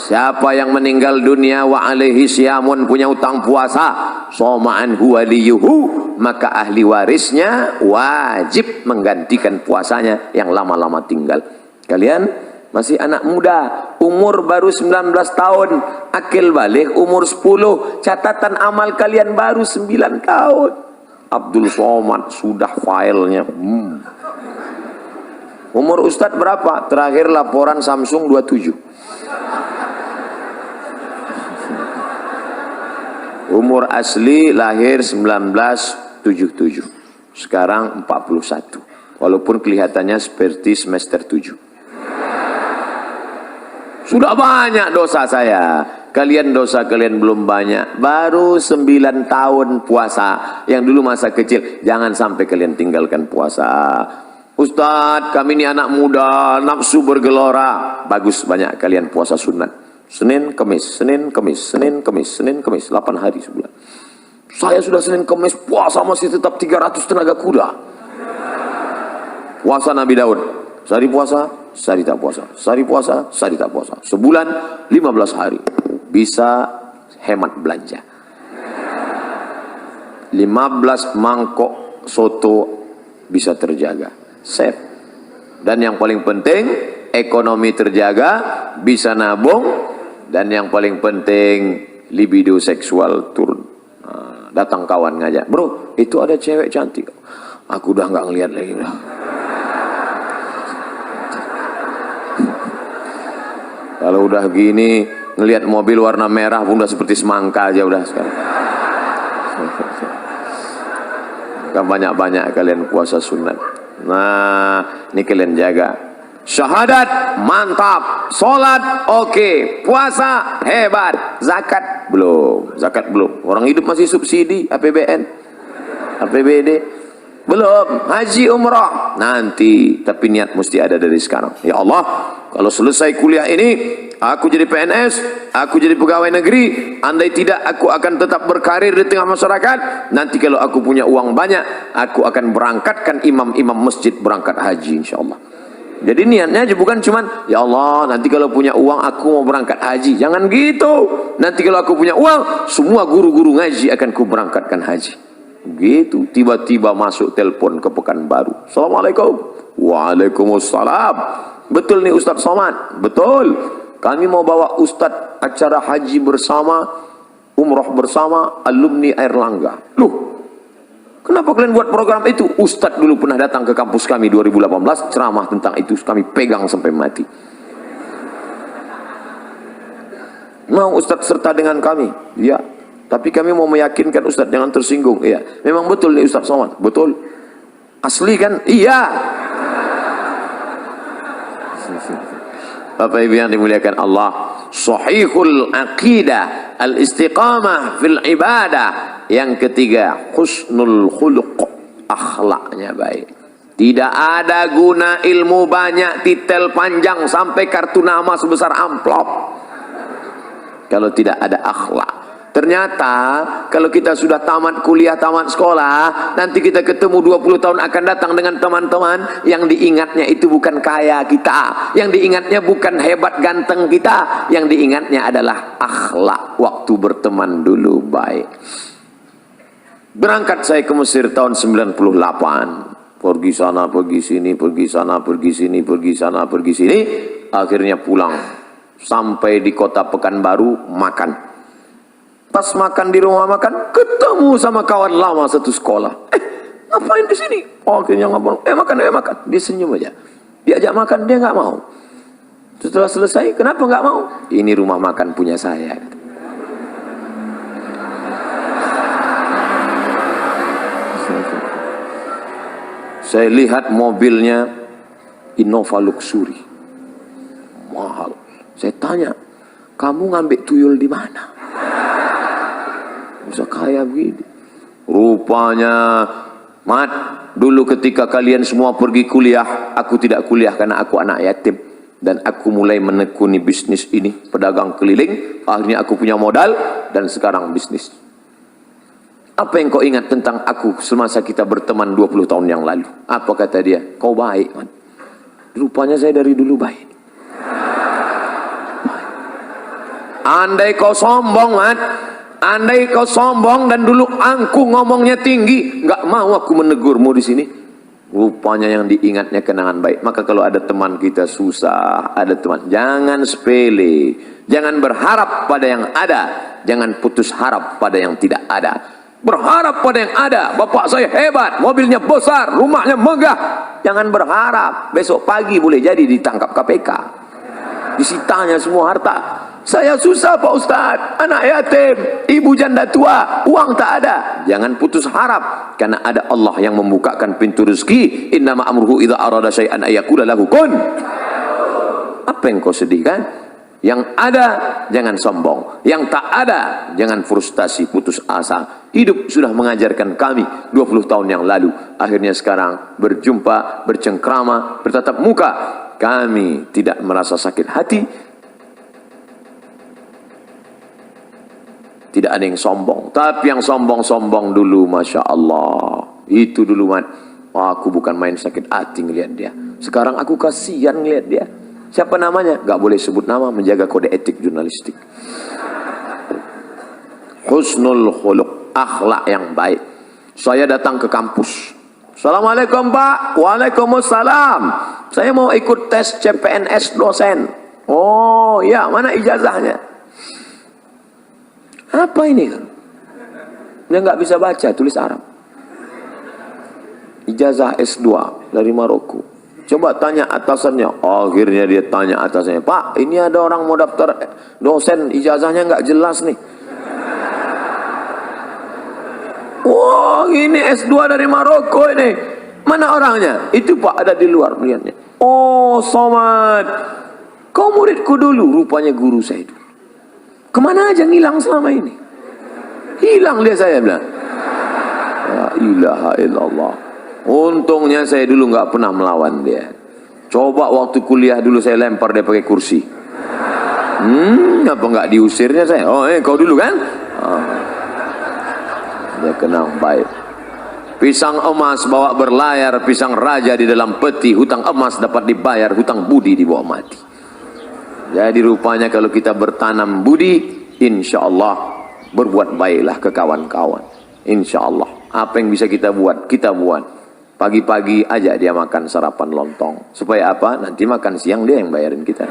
Siapa yang meninggal dunia wa alaihi syamun, punya utang puasa, soma'an waliyuhu, maka ahli warisnya wajib menggantikan puasanya yang lama-lama tinggal. Kalian masih anak muda, umur baru 19 tahun, akil balik umur 10, catatan amal kalian baru 9 tahun. Abdul Somad sudah filenya. Umur Ustadz berapa? Terakhir laporan Samsung 27. Umur asli lahir 1977. Sekarang 41. Walaupun kelihatannya seperti semester 7. Sudah banyak dosa saya. Kalian dosa kalian belum banyak. Baru 9 tahun puasa. Yang dulu masa kecil. Jangan sampai kalian tinggalkan puasa. Ustadz, kami ini anak muda, nafsu bergelora. Bagus, banyak kalian puasa sunat. Senin, Kamis, Senin, Kamis, Senin, Kamis, Senin, Kamis, 8 hari sebulan. Saya sudah Senin, Kamis, puasa masih tetap 300 tenaga kuda. Puasa Nabi Daud. Sehari puasa, sehari tak puasa. Sehari puasa, sehari tak puasa. Sebulan, 15 hari. Bisa hemat belanja. 15 mangkok soto bisa terjaga. Save. Dan yang paling penting, ekonomi terjaga, bisa nabung. Dan yang paling penting, libido seksual turun. Nah, datang kawan ngajak, bro, itu ada cewek cantik. Aku udah nggak ngeliat lagi. Kalau udah gini, ngelihat mobil warna merah pun udah seperti semangka aja udah sekarang. Kan banyak-banyak kalian puasa sunat. Nah, ini kalian jaga. Syahadat mantap, solat oke, puasa hebat, zakat belum, Orang hidup masih subsidi, APBN, APBD belum, haji umrah nanti, tapi niat mesti ada dari sekarang. Ya Allah, kalau selesai kuliah ini, aku jadi PNS, aku jadi pegawai negeri, andai tidak aku akan tetap berkarir di tengah masyarakat. Nanti kalau aku punya uang banyak, aku akan berangkatkan imam-imam masjid berangkat haji insyaallah. Jadi niatnya aja bukan cuman ya Allah nanti kalau punya uang aku mau berangkat haji. Jangan gitu. Nanti kalau aku punya uang semua guru-guru ngaji akan ku berangkatkan haji. Gitu. Tiba-tiba masuk telepon ke Pekanbaru. Assalamualaikum. Waalaikumsalam. Betul nih Ustadz Somad? Betul. Kami mau bawa Ustadz acara haji bersama, umroh bersama alumni Airlangga. Loh, kenapa kalian buat program itu? Ustadz dulu pernah datang ke kampus kami 2018, ceramah tentang itu, kami pegang sampai mati. Mau Ustadz serta dengan kami? Ya. Tapi kami mau meyakinkan Ustadz jangan tersinggung. Iya. Memang betul nih Ustadz Somad? Betul. Asli kan? Iya. Bapak Ibu yang dimuliakan Allah, sahihul aqidah, al-istiqamah fil ibadah. Yang ketiga, husnul khuluq, akhlaknya baik. Tidak ada guna ilmu banyak, titel panjang sampai kartu nama sebesar amplop kalau tidak ada akhlak. Ternyata kalau kita sudah tamat kuliah, tamat sekolah, nanti kita ketemu 20 tahun akan datang dengan teman-teman yang diingatnya itu bukan kaya kita, yang diingatnya bukan hebat ganteng kita, yang diingatnya adalah akhlak waktu berteman dulu baik. Berangkat saya ke Mesir tahun 98, pergi sana, pergi sini, pergi sana, pergi sini, pergi sana, pergi sini, akhirnya pulang. Sampai di kota Pekanbaru, makan. Pas makan di rumah makan, ketemu sama kawan lama satu sekolah. Ngapain di sini? Oh, akhirnya ngomong, makan, makan. Dia senyum aja. Diajak makan dia nggak mau. Setelah selesai, kenapa nggak mau? Ini rumah makan punya saya. Saya lihat mobilnya Innova Luxury, mahal. Saya tanya, kamu ngambil tuyul di mana? Bisa kaya begini. Rupanya, Mat, dulu ketika kalian semua pergi kuliah, aku tidak kuliah karena aku anak yatim. Dan aku mulai menekuni bisnis ini, pedagang keliling. Akhirnya aku punya modal dan sekarang bisnis. Apa yang kau ingat tentang aku semasa kita berteman 20 tahun yang lalu? Apa kata dia? Kau baik, man. Rupanya saya dari dulu baik. Andai kau sombong, man. Andai kau sombong dan dulu aku ngomongnya tinggi, nggak mau aku menegurmu di sini. Rupanya yang diingatnya kenangan baik. Maka kalau ada teman kita susah, ada teman, jangan sepele. Jangan berharap pada yang ada. Jangan putus harap pada yang tidak ada. Berharap pada yang ada. Bapak saya hebat, mobilnya besar, rumahnya megah. Jangan berharap besok pagi boleh jadi ditangkap KPK, disitanya semua harta. Saya susah Pak Ustadz, anak yatim, ibu janda tua, uang tak ada. Jangan putus harap, karena ada Allah yang membukakan pintu rezeki. Innama amruhu idza arada syai'an ayyaqula lahu kun. Apa yang kau sedihkan? Yang ada jangan sombong, yang tak ada jangan frustasi, putus asa. Hidup sudah mengajarkan kami 20 tahun yang lalu. Akhirnya sekarang berjumpa, bercengkrama, bertatap muka. Kami tidak merasa sakit hati. Tidak ada yang sombong. Tapi yang sombong-sombong dulu, Masya Allah. Itu dulu, man. Aku bukan main sakit hati ngeliat dia. Sekarang aku kasihan ngeliat dia. Siapa namanya? Gak boleh sebut nama, menjaga kode etik jurnalistik. Husnul khuluq, akhlak yang baik. Saya datang ke kampus. Assalamualaikum Pak. Waalaikumsalam. Saya mau ikut tes CPNS dosen. Oh ya, mana ijazahnya? Apa ini? Dia nggak bisa baca, tulis Arab. Ijazah S2 dari Maroko. Coba tanya atasannya. Akhirnya dia tanya atasannya, Pak, ini ada orang mau daftar dosen, ijazahnya nggak jelas nih. Wah, ini S2 dari Maroko ini. Mana orangnya? Itu Pak, ada di luar melihatnya. Oh, Somad, kau muridku dulu. Rupanya guru saya dulu. Kemana aja ngilang selama ini? Hilang dia, saya bilang. La ilaha illallah. Untungnya saya dulu nggak pernah melawan dia. Coba waktu kuliah dulu saya lempar dia pakai kursi. Apa nggak diusirnya saya? Oh, kau dulu kan? Dia kenal baik. Pisang emas bawa berlayar, pisang raja di dalam peti. Hutang emas dapat dibayar, hutang budi dibawa mati. Jadi rupanya kalau kita bertanam budi, insya Allah berbuat baiklah ke kawan-kawan. Insya Allah apa yang bisa kita buat, kita buat. Pagi-pagi ajak dia makan sarapan lontong. Supaya apa? Nanti makan siang dia yang bayarin kita.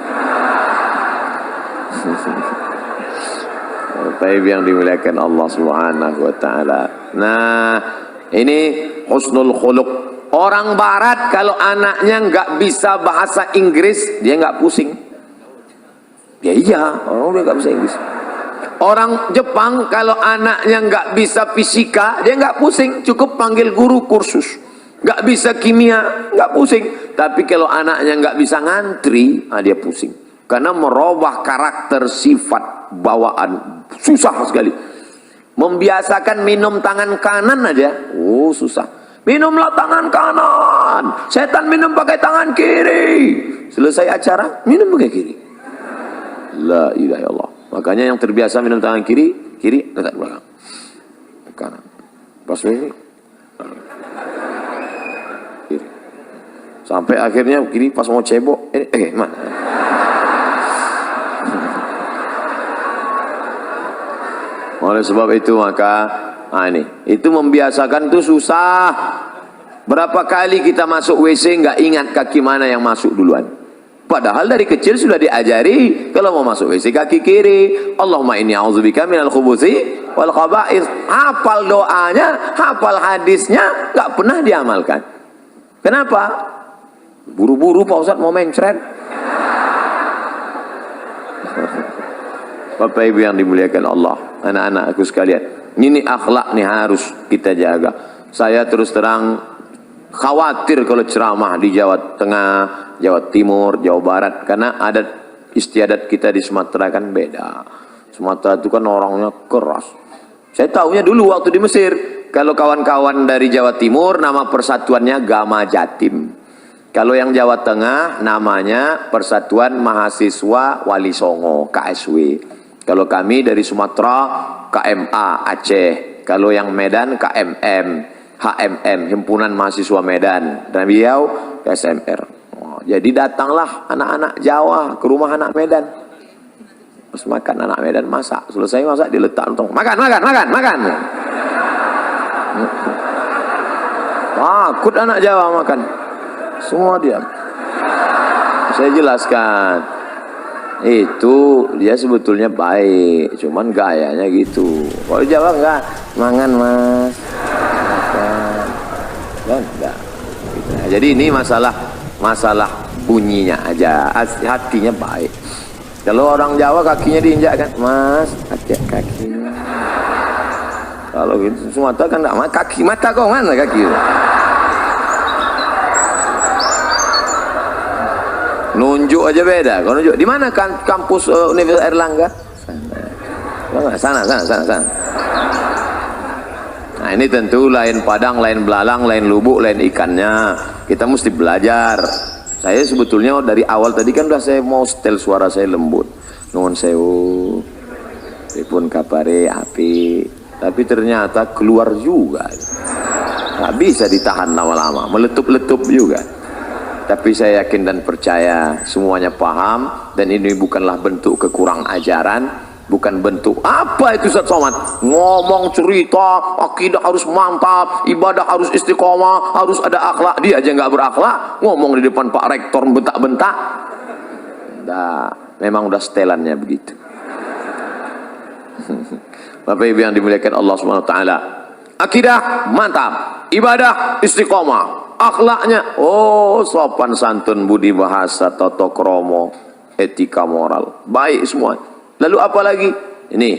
Tapi yang dimuliakan Allah Subhanahu wa taala. Nah, ini husnul khuluq. Orang barat kalau anaknya nggak bisa bahasa Inggris, dia nggak pusing. Ya iya, orang dia nggak bisa Inggris. Orang Jepang kalau anaknya nggak bisa fisika, dia nggak pusing, cukup panggil guru kursus. Nggak bisa kimia, nggak pusing. Tapi kalau anaknya nggak bisa ngantri, dia pusing. Karena merubah karakter, sifat, bawaan, susah sekali. Membiasakan minum tangan kanan aja, susah. Minumlah tangan kanan, setan minum pakai tangan kiri. Selesai acara, minum pakai kiri. La ilaha illallah. Makanya yang terbiasa minum tangan kiri, kiri letak belakang, kanan. Pas ini, kiri. Sampai akhirnya kiri pas mau cebok, mana? Oleh sebab itu maka, itu membiasakan itu susah. Berapa kali kita masuk WC nggak ingat kaki mana yang masuk duluan. Padahal dari kecil sudah diajari kalau mau masuk WC kaki kiri. Allahumma inni a'udzubika minal khubuthi wal khaba'ith. Hafal doanya, hafal hadisnya, nggak pernah diamalkan. Kenapa? Buru-buru Pak Ustadz mau mencret. Bapak Ibu yang dimuliakan Allah, anak-anakku sekalian, ini akhlak nih harus kita jaga. Saya terus terang khawatir kalau ceramah di Jawa Tengah, Jawa Timur, Jawa Barat, karena adat istiadat kita di Sumatera kan beda. Sumatera itu kan orangnya keras. Saya tahunya dulu waktu di Mesir, kalau kawan-kawan dari Jawa Timur nama persatuannya Gama Jatim. Kalau yang Jawa Tengah namanya Persatuan Mahasiswa Wali Songo, KSW. Kalau kami dari Sumatera KMA Aceh. Kalau yang Medan KMM, HMM, Himpunan Mahasiswa Medan. Dan beliau SMR. Oh, jadi datanglah anak-anak Jawa ke rumah anak Medan. Terus makan anak Medan, masak. Selesai masak diletak untung. Makan. Takut anak Jawa makan. Semua diam. Saya jelaskan. Itu dia sebetulnya baik, cuman gayanya gitu. Kalau Jawa enggak, mangan mas, makan, enggak. Gitu. Nah, jadi ini masalah bunyinya aja, hatinya baik. Kalau orang Jawa kakinya diinjak kan, mas, kakinya. Kalau gitu Sumatera kan enggak, kaki mata kok mana kaki? Nunjuk aja beda. Kalau nunjuk di mana kan kampus Universitas Airlangga? Sana. Nah, ini tentu lain Padang, lain belalang, lain lubuk, lain ikannya. Kita mesti belajar. Saya sebetulnya dari awal tadi kan udah saya mau setel suara saya lembut. Nuwun sewu. Pripun kabare api. Tapi ternyata keluar juga. Nggak bisa ditahan lama-lama, meletup-letup juga. Tapi saya yakin dan percaya semuanya paham, dan ini bukanlah bentuk kekurang ajaran, bukan bentuk apa itu Ustaz Somad ngomong cerita akidah harus mantap, ibadah harus istiqomah, harus ada akhlak. Dia aja nggak berakhlak, ngomong di depan Pak Rektor bentak-bentak. Nah, memang udah setelannya begitu. Bapak Ibu yang dimuliakan Allah Subhanahu wa taala, akidah mantap, ibadah istiqomah, akhlaknya sopan santun, budi bahasa, tata krama, etika moral baik semua. Lalu apa lagi? Ini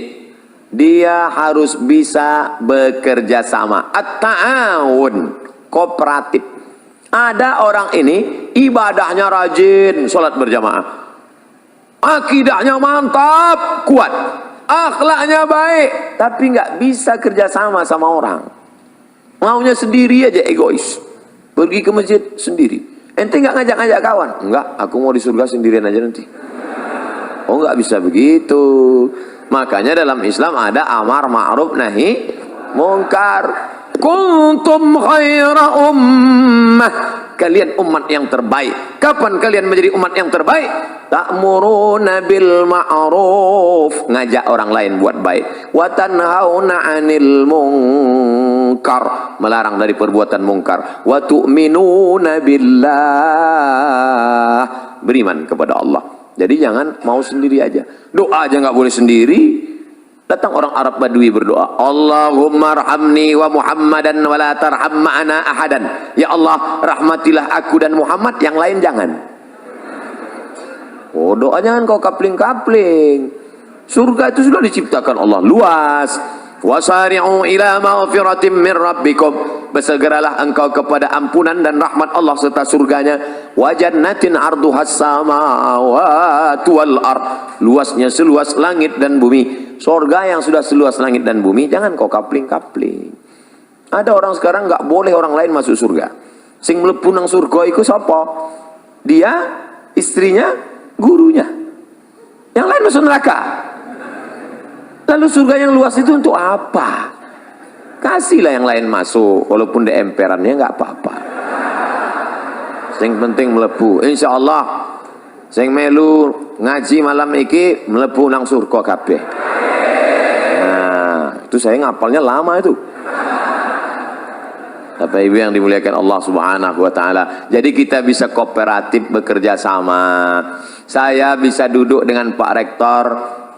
dia harus bisa bekerja sama, at-ta'awun, kooperatif. Ada orang ini ibadahnya rajin, sholat berjamaah, akidahnya mantap, kuat, akhlaknya baik, tapi nggak bisa kerja sama sama orang, maunya sendiri aja, egois. Pergi ke masjid sendiri. Ente nggak ngajak-ngajak kawan? Enggak, aku mau di surga sendirian aja nanti. Oh, nggak bisa begitu. Makanya dalam Islam ada amar ma'ruf nahi mungkar. Kuntum khaira ummah. Kalian umat yang terbaik. Kapan kalian menjadi umat yang terbaik? Ta'muruna bil ma'ruf, ngajak orang lain buat baik. Wa tanhauna 'anil munkar, melarang dari perbuatan mungkar. Wa tu'minuna billah, beriman kepada Allah. Jadi jangan mau sendiri aja. Doa aja nggak boleh sendiri. Datang orang Arab Badui berdoa, Allahumma arhamni wa Muhammadan wa la tarham ma'ana ahadan. Ya Allah, rahmatilah aku dan Muhammad, yang lain jangan. Oh, doa jangan kau kapling-kapling. Surga itu sudah diciptakan Allah luas. Wasari'u ila maghfiratin min rabbikum, bersegeralah engkau kepada ampunan dan rahmat Allah serta surganya. Wa jannatin arduhas samawati wal ard, luasnya seluas langit dan bumi. Surga yang sudah seluas langit dan bumi, jangan kau kapling-kapling. Ada orang sekarang nggak boleh orang lain masuk surga. Sing mlebu nang surga iku sapa? Dia, istrinya, gurunya. Yang lain masuk neraka. Lalu surga yang luas itu untuk apa? Kasihlah yang lain masuk, walaupun di emperannya nggak apa-apa. Yang penting melebu. Insya Allah, sing melu ngaji malam iki melebu nang surga kabeh. Nah, itu saya ngapalnya lama itu. Bapak Ibu yang dimuliakan Allah Subhanahu wa taala. Jadi kita bisa kooperatif bekerja sama. Saya bisa duduk dengan Pak Rektor.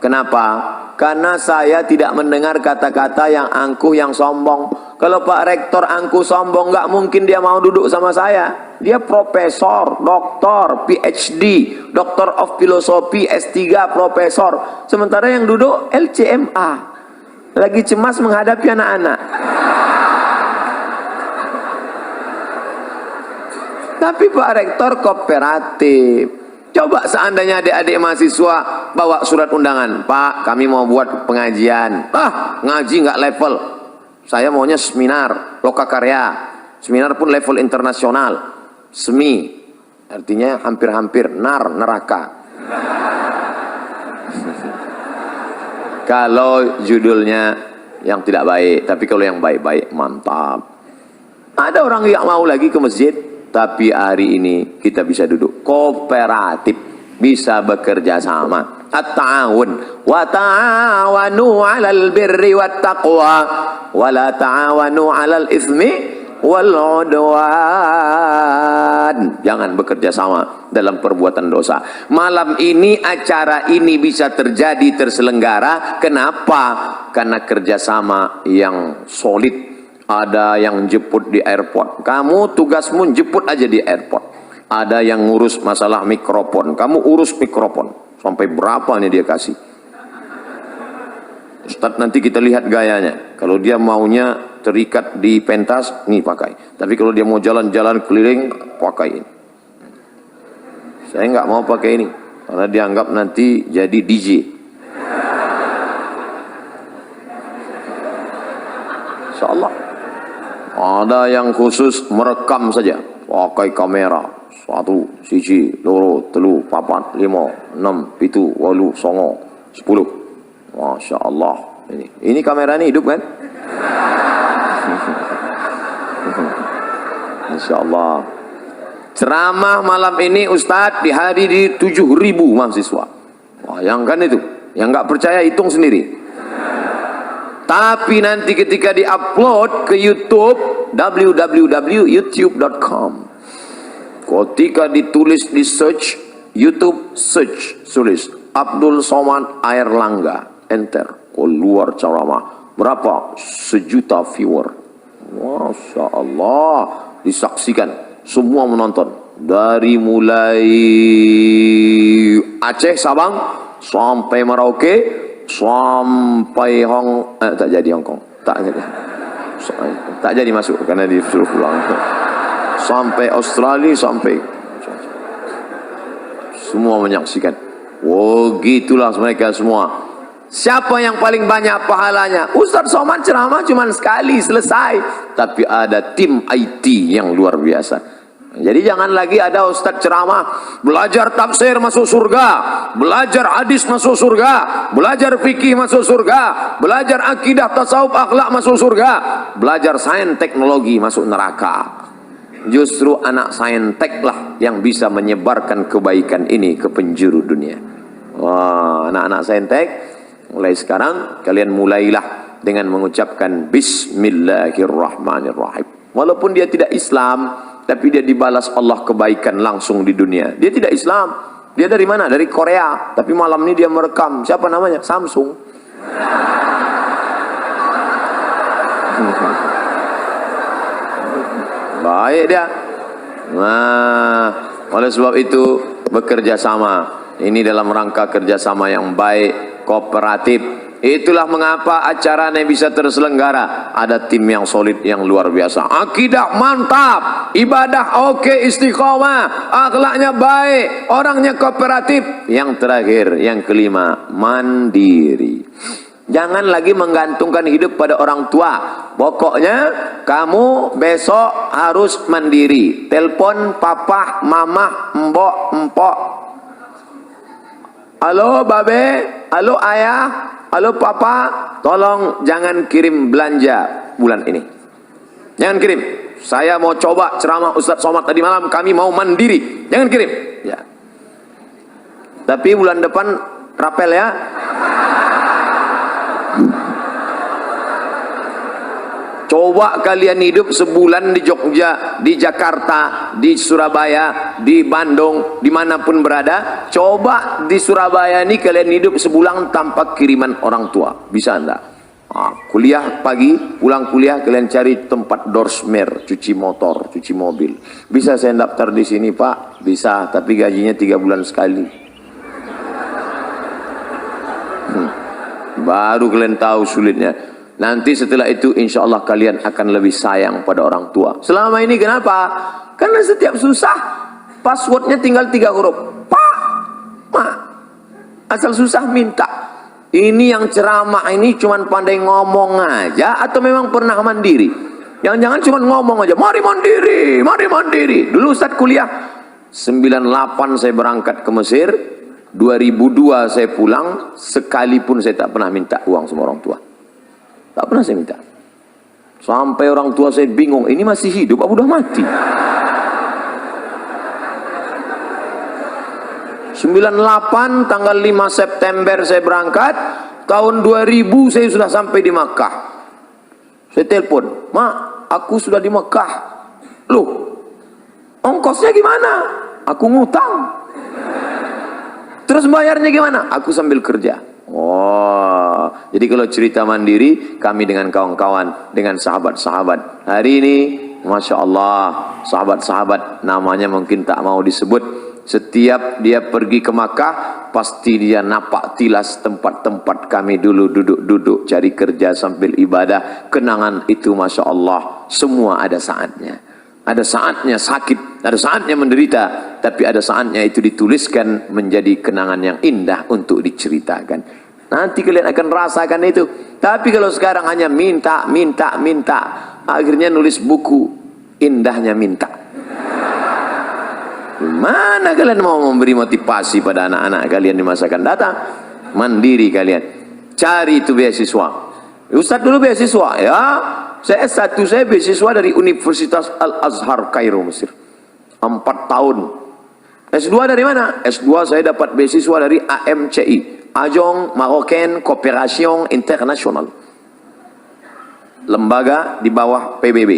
Kenapa? Karena saya tidak mendengar kata-kata yang angkuh, yang sombong. Kalau Pak Rektor angkuh sombong, nggak mungkin dia mau duduk sama saya. Dia profesor, doktor, PhD, Doctor of Philosophy, S3, profesor. Sementara yang duduk LCMA, lagi cemas menghadapi anak-anak. Tapi Pak Rektor kooperatif. Coba seandainya adik-adik mahasiswa bawa surat undangan, Pak, kami mau buat pengajian. Ngaji nggak level. Saya maunya seminar, lokakarya. Seminar pun level internasional. Semi, artinya hampir-hampir, neraka. Kalau judulnya yang tidak baik, tapi kalau yang baik-baik, mantap. Ada orang yang mau lagi ke masjid, tapi hari ini kita bisa duduk kooperatif, bisa bekerja sama. At-ta'awun wa ta'awanu 'alal birri wat taqwa wa la ta'awanu 'alal itsmi wal 'udwan. Jangan bekerja sama dalam perbuatan dosa. Malam ini acara ini bisa terjadi, terselenggara. Kenapa? Karena kerjasama yang solid. Ada yang jemput di airport, kamu tugasmu jemput aja di airport. Ada yang ngurus masalah mikrofon, kamu urus mikrofon. Sampai berapa nih dia kasih? Ustadz, nanti kita lihat gayanya. Kalau dia maunya terikat di pentas, nih pakai. Tapi kalau dia mau jalan-jalan keliling, pakai ini. Saya nggak mau pakai ini, karena dianggap nanti jadi DJ. Insyaallah. Ada yang khusus merekam saja, pakai kamera 1, 1, 2, 3, 4, 5, 6, 7, 8, 9, 10. Masya Allah. Ini kamera ini hidup kan? Insya Allah. Ceramah malam ini Ustadz dihadiri 7.000 mahasiswa. Bayangkan itu. Yang nggak percaya hitung sendiri. Tapi nanti ketika di-upload ke YouTube, www.youtube.com, ketika ditulis di search, YouTube search, tulis Abdul Somad Airlangga, enter, keluar ceramah. Berapa? 1 juta viewer. Masya Allah. Disaksikan, semua menonton. Dari mulai Aceh, Sabang, sampai Merauke, sampai tak jadi Hong Kong, tak jadi masuk karena disuruh pulang. Sampai Australia, sampai semua menyaksikan. Oh, gitulah mereka semua. Siapa yang paling banyak pahalanya? Ustadz Somad ceramah cuma sekali selesai, tapi ada tim IT yang luar biasa. Jadi jangan lagi ada ustadz ceramah, belajar tafsir masuk surga, belajar hadis masuk surga, belajar fikih masuk surga, belajar akidah, tasawuf, akhlak masuk surga, belajar sains teknologi masuk neraka. Justru anak saintek lah yang bisa menyebarkan kebaikan ini ke penjuru dunia. Wah, anak-anak saintek, mulai sekarang kalian mulailah dengan mengucapkan Bismillahirrahmanirrahim. Walaupun dia tidak Islam, tapi dia dibalas Allah kebaikan langsung di dunia. Dia tidak Islam. Dia dari mana? Dari Korea. Tapi malam ini dia merekam. Siapa namanya? Samsung. Baik dia. Nah, oleh sebab itu bekerja sama. Ini dalam rangka kerjasama yang baik, kooperatif. Itulah mengapa acaranya bisa terselenggara. Ada tim yang solid, yang luar biasa. Akidah mantap, ibadah oke, istiqomah, akhlaknya baik, orangnya kooperatif. Yang terakhir, yang kelima, mandiri. Jangan lagi menggantungkan hidup pada orang tua. Pokoknya kamu besok harus mandiri. Telepon papa, mama, mbok, empok. Halo babe, halo ayah, halo papa, tolong jangan kirim belanja bulan ini. Jangan kirim. Saya mau coba ceramah Ustadz Somad tadi malam, kami mau mandiri. Jangan kirim. Ya. Tapi bulan depan rapel ya. Coba kalian hidup sebulan di Jogja, di Jakarta, di Surabaya, di Bandung, dimanapun berada. Coba di Surabaya ini kalian hidup sebulan tanpa kiriman orang tua. Bisa enggak? Kuliah pagi, pulang kuliah kalian cari tempat dorsmer, cuci motor, cuci mobil. Bisa saya daftar di sini Pak? Bisa, tapi gajinya 3 bulan sekali. Baru kalian tahu sulitnya. Nanti setelah itu insya Allah kalian akan lebih sayang pada orang tua. Selama ini kenapa? Karena setiap susah passwordnya tinggal 3 huruf. Pak, Ma. Asal susah minta. Ini yang ceramah ini cuman pandai ngomong aja atau memang pernah mandiri? Jangan-jangan cuman ngomong aja, mari mandiri, mari mandiri. Dulu Ustaz kuliah 98 saya berangkat ke Mesir, 2002 saya pulang, sekalipun saya tak pernah minta uang sama orang tua. Tak pernah saya minta. Sampai orang tua saya bingung, ini masih hidup apa udah mati? 98 tanggal 5 September saya berangkat, tahun 2000 saya sudah sampai di Makkah. Saya telepon, "Mak, aku sudah di Makkah." Loh, ongkosnya gimana? Aku ngutang. Terus bayarnya gimana? Aku sambil kerja. Oh, jadi kalau cerita mandiri, kami dengan kawan-kawan, dengan sahabat-sahabat. Hari ini, Masya Allah, sahabat-sahabat namanya mungkin tak mau disebut. Setiap dia pergi ke Makkah, pasti dia napak tilas tempat-tempat kami dulu duduk-duduk, cari kerja sambil ibadah. Kenangan itu Masya Allah, semua ada saatnya. Ada saatnya sakit, ada saatnya menderita, tapi ada saatnya itu dituliskan menjadi kenangan yang indah untuk diceritakan. Nanti kalian akan rasakan itu. Tapi kalau sekarang hanya minta, akhirnya nulis buku, indahnya minta. Mana kalian mau memberi motivasi pada anak-anak kalian di masa akan datang? Mandiri kalian. Cari itu beasiswa. Ustaz dulu beasiswa, ya. Saya S1 saya beasiswa dari Universitas Al-Azhar Kairo, Mesir. 4 tahun. S2 dari mana? S2 saya dapat beasiswa dari AMCI, Agence Marocaine Coopération Internationale. Lembaga di bawah PBB.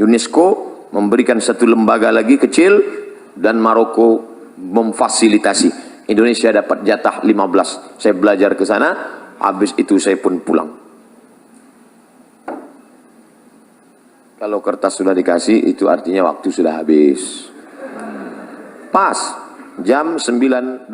UNESCO memberikan satu lembaga lagi kecil dan Maroko memfasilitasi. Indonesia dapat jatah 15. Saya belajar ke sana, habis itu saya pun pulang. Kalau kertas sudah dikasih, itu artinya waktu sudah habis. Pas, jam 9.20.